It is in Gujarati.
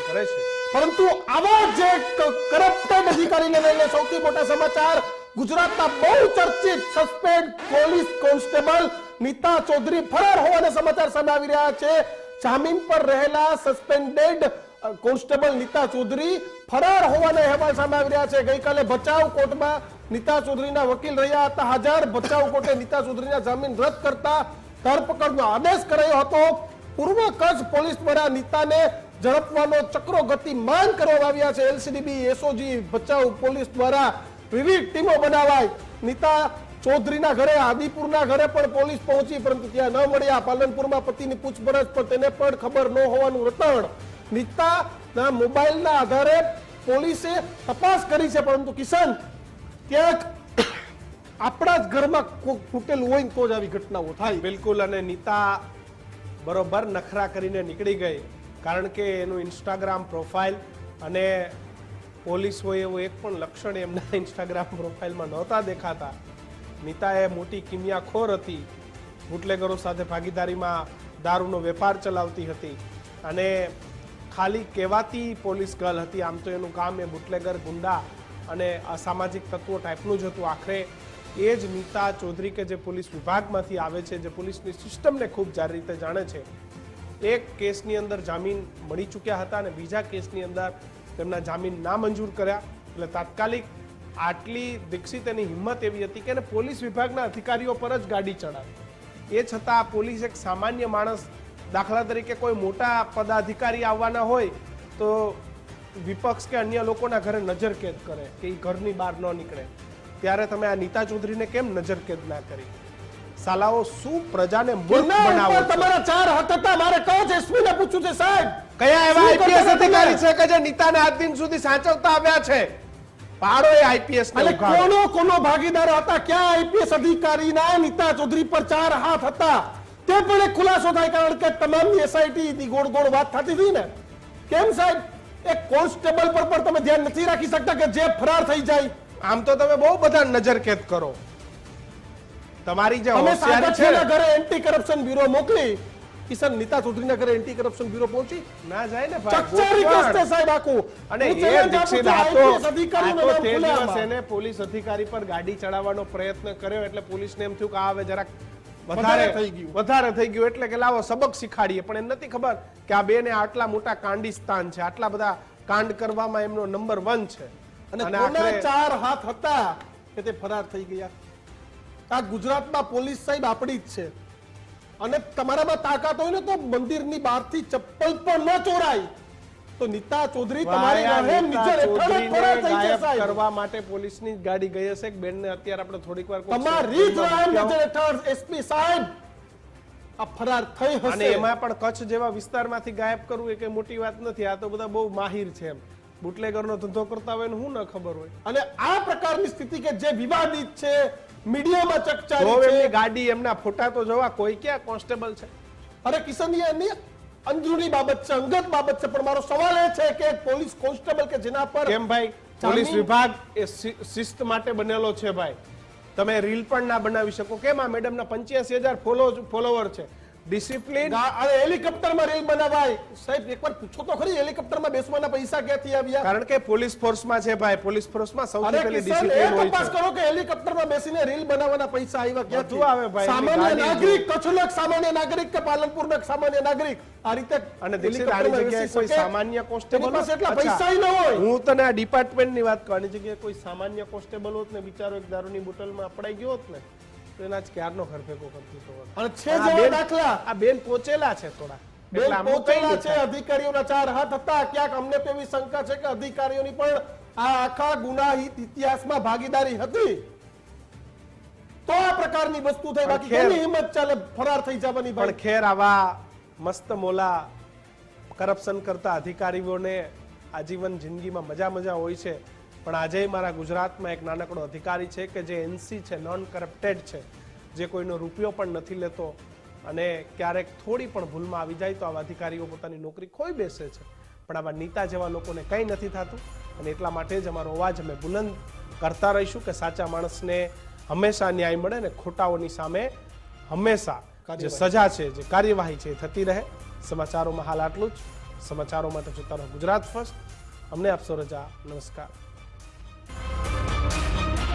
કરે છે. પરંતુ આવા જે કરપ્ટેડ અધિકારીને લઈને સૌથી મોટા સમાચાર, ગુજરાતના બહુ ચર્ચિત suspend police constable Nita Chaudhary ફરાર હોવાના સમાચાર સામે આવી રહ્યા છે. જામીન પર રહેલા સસ્પેન્ડેડ કોન્સ્ટેબલ નીતા ચૌધરી ફરાર હોવાના અહેવાલ સામે આવી રહ્યા છે. ગઈકાલે ભચાઉ કોર્ટમાં નીતા ચૌધરીના વકીલ રહ્યા હતા હાજર. ભચાઉ કોર્ટે નીતા ચૌધરીના જામીન રદ કરતા ધરપકડનો આદેશ કરાયો હતો. પૂર્વ કચ્છ પોલીસ દ્વારા નીતાને ઝડપવાનો ચક્રો ગતિમાન કરવામાં આવ્યા છે. એલસીબી, એસઓજી, ભચાઉ પોલીસ દ્વારા વિવિધ ટીમો બનાવાઈ. નીતા ચૌધરીના ઘરે, આદિપુરના ઘરે પણ પોલીસ પહોંચી, પરંતુ ત્યાં ન મળ્યા. પાલનપુરમાં પતિની પૂછપરછ, પણ તેને પણ ખબર ન હોવાનું રટણ. નીતાના મોબાઈલના આધારે પોલીસે તપાસ કરી છે, પરંતુ કિશન, ક્યાંક આપણા જ ઘરમાં ફૂટેલું હોય તો જ આવી ઘટનાઓ થાય. બિલકુલ. અને નીતા બરોબર નખરા કરીને નીકળી ગઈ, કારણ કે એનું ઇન્સ્ટાગ્રામ પ્રોફાઇલ અને પોલીસ હોય એવું એક પણ લક્ષણ એમના ઇન્સ્ટાગ્રામ પ્રોફાઇલમાં નહોતા દેખાતા. નીતા એ મોટી કિમિયાખોર હતી, બુટલેગરો સાથે ભાગીદારીમાં દારૂનો વેપાર ચલાવતી હતી અને ખાલી કહેવાતી પોલીસ ગર્લ હતી. આમ તો એનું કામ એ બુટલેગર, ગુંડા અને અસામાજિક તત્વો ટાઈપનું જ હતું. આખરે એ જ નીતા ચૌધરી કે જે પોલીસ વિભાગમાંથી આવે છે, જે પોલીસની સિસ્ટમને ખૂબ સારી રીતે જાણે છે, એક કેસની અંદર જામીન મળી ચૂક્યા હતા અને બીજા કેસની અંદર તેમના જામીન ના મંજૂર કર્યા. એટલે તાત્કાલિક આટલી દીક્ષિત એની હિંમત એવી હતી કે એને પોલીસ વિભાગના અધિકારીઓ પર જ ગાડી ચડાવી. એ છતાં પોલીસ એક સામાન્ય માણસ, દાખલા તરીકે કોઈ મોટા પદાધિકારી આવવાના હોય તો વિપક્ષ કે અન્ય લોકોના ઘરે નજરકેદ કરે કે એ ઘરની બહાર ન નીકળે, ત્યારે તમે આ નીતા ચૌધરીને કેમ નજરકેદ ના કરી? સાલાઓ, શું પ્રજાને મૂર્ખ બનાવો છો? તમારા 4 હાથ હતા. મારે કહો છે, એસપીને પૂછ્યું છે, સાહેબ કયા એવા આઈપીએસ અધિકારી છે કે જે નીતાને આજ દિન સુધી સાચવતા આવ્યા છે? પાડો એ આઈપીએસ ને ઉઘાડો. કોનો ભાગીદાર હતા? ક્યાં આઈપીએસ અધિકારીના નીતા ચૌધરી પર 4 હાથ હતા? તે પણ એક ખુલાસો થાય, કારણ કે તમામની એસઆઈટી ગોળ ગોળ વાત થતી હતી ને. કેમ સાહેબ, એક કોન્સ્ટેબલ પર પણ તમે ધ્યાન નથી રાખી શકતા કે જે ફરાર થઈ જાય? આમ તો તમે બહુ બધા નજરકેદ કરો. તમારી જે અમે હોશિયારી છે, સાગરસિંહના ઘરે એન્ટી કરપ્શન બ્યુરો મોકલી. કિશન, નીતા ચૌધરીના ઘરે એન્ટી કરપ્શન બ્યુરો પહોંચી ના જાય ને ભાઈ. ચકચારી કેસ છે સાહેબ આખું. અને હું એ challenge દીક્ષિત આપું છું, IPS અધિકારીનું નામ તે ખુલ્લે દિવસ આમાં. એને પોલીસ અધિકારી પર ગાડી ચડાવવાનો પ્રયત્ન કર્યો, એટલે પોલીસને એમ થયું કે આ હવે જરાક વધારે થઈ ગયું. એટલે કે લાવો સબક શીખાડીએ. પણ એને નથી ખબર કે આ બેને આટલા મોટા કાંડિસ્તાન છે, આટલા બધા કાંડ કરવામાં એમનો નંબર 1 છે. અને કોના 4 હાથ હતા કે તે ફરાર થઈ ગયા? આ ગુજરાતમાં પોલીસ સાહેબ આપણી જ છે. અને તમારામાં તાકાત હોય ને તો મંદિરની બહારથી ચપ્પલ પણ ન ચોરાય. તો નીતા ચૌધરી તમારી રહેમ નીચે હેઠળ જ ફરાર થઈ છે સાહેબ. કરવા માટે પોલીસની ગાડી ગઈ હશે. બેનને અત્યારે આપણે થોડીક વાર તમારી જ રહેમ નીચે હેઠળ એસપી સાહેબ આ ફરાર થઈ હશે. અને એમાં પણ કચ્છ જેવા વિસ્તારમાંથી ગાયબ કરવું એ કઈ મોટી વાત નથી. આ તો બધા બહુ માહિર છે. એમ બુટલેગરનો ધંધો કરતા હોય ને હું ન ખબર હોય. અને આ પ્રકારની સ્થિતિ કે જે વિવાદિત છે, મીડિયામાં ચકચારી જો છે. એમની ગાડી, એમના ફોટા તો જોવા, કોઈ ક્યાં કોન્સ્ટેબલ છે? અરે કિશન, એની અંદરૂની બાબત છે, અંગત બાબત છે. પણ મારો સવાલ એ છે કે પોલીસ કોન્સ્ટેબલ કે જેના પર કેમ ભાઈ, પોલીસ વિભાગ એ શિસ્ત માટે બનેલો છે ભાઈ. તમે રીલ પણ ના બનાવી શકો. કેમ આ મેડમના 85,000 ફોલોવર છે? ડિસિપ્લિન. અરે હેલિકોપ્ટરમાં રેલ બનાવાય સાહેબ? એકવાર પૂછો તો ખરી, હેલિકોપ્ટરમાં બેસવાના પૈસા ક્યાંથી આવ્યા? કારણ કે પોલીસ ફોર્સમાં છે ભાઈ. પોલીસ ફોર્સમાં સૌથી પહેલી ડિસિપ્લિન હોય તપાસ છે. કરો કે હેલિકોપ્ટરમાં બેસીને રીલ બનાવવાના પૈસા આવ્યા ક્યાંથી? બધું આવે ભાઈ. સામાન્ય નાગરિક, કચ્છનો એક સામાન્ય નાગરિક કે પાલનપુરનો એક સામાન્ય નાગરિક આ રીતે અને દીક્ષિત, આની જગ્યાએ કોઈ સામાન્ય કોન્સ્ટેબલ પાસે એટલા પૈસા ન હોય. હું તને આ ડિપાર્ટમેન્ટની વાત કરું, આની જગ્યાએ કોઈ સામાન્ય કોન્સ્ટેબલ હોત ને, બિચારો એક દારૂની બોટલમાં અપડાઈ ગયો હોત ને, તો એના જ ક્યારનો ઘર ભેગો કરતી હતો. અને છે જેવા દાખલા. આ બેન પહોંચેલા છે થોડા, બેન પહોંચેલા છે. અધિકારીઓના 4 હાથ હતા. ક્યાંક અમને તો એવી શંકા છે કે અધિકારીઓની પણ આ આખા ગુનાહિત ઇતિહાસમાં ભાગીદારી હતી, તો આ પ્રકારની વસ્તુ થઈ. બાકી કેની હિંમત ચાલે ફરાર થઈ જવાની? પણ ખેર, આવા મસ્ત મોલા કરપ્શન કરતા અધિકારીઓને આજીવન જિંદગીમાં મજા હોય છે. પણ આજે મારા ગુજરાતમાં એક નાનકડો અધિકારી છે કે જે એનસી છે, નોન કરપ્ટેડ છે, જે કોઈનો રૂપિયો પણ નથી લેતો, અને ક્યારેક થોડી પણ ભૂલમાં આવી જાય તો આવા અધિકારીઓ પોતાની નોકરી ખોઈ બેસે છે. પણ આવા નીતા જેવા લોકોને કંઈ નથી થતું. અને એટલા માટે જ અમારો અવાજ અમે બુલંદ કરતા રહીશું કે સાચા માણસને હંમેશા ન્યાય મળે ને ખોટાઓની સામે હંમેશા જે સજા છે, જે કાર્યવાહી છે, થતી રહે. સમાચારોમાં હાલ આટલું જ. સમાચારો માટે જોતા રહો ગુજરાત ફર્સ્ટ. અમને આપશો રજા. નમસ્કાર.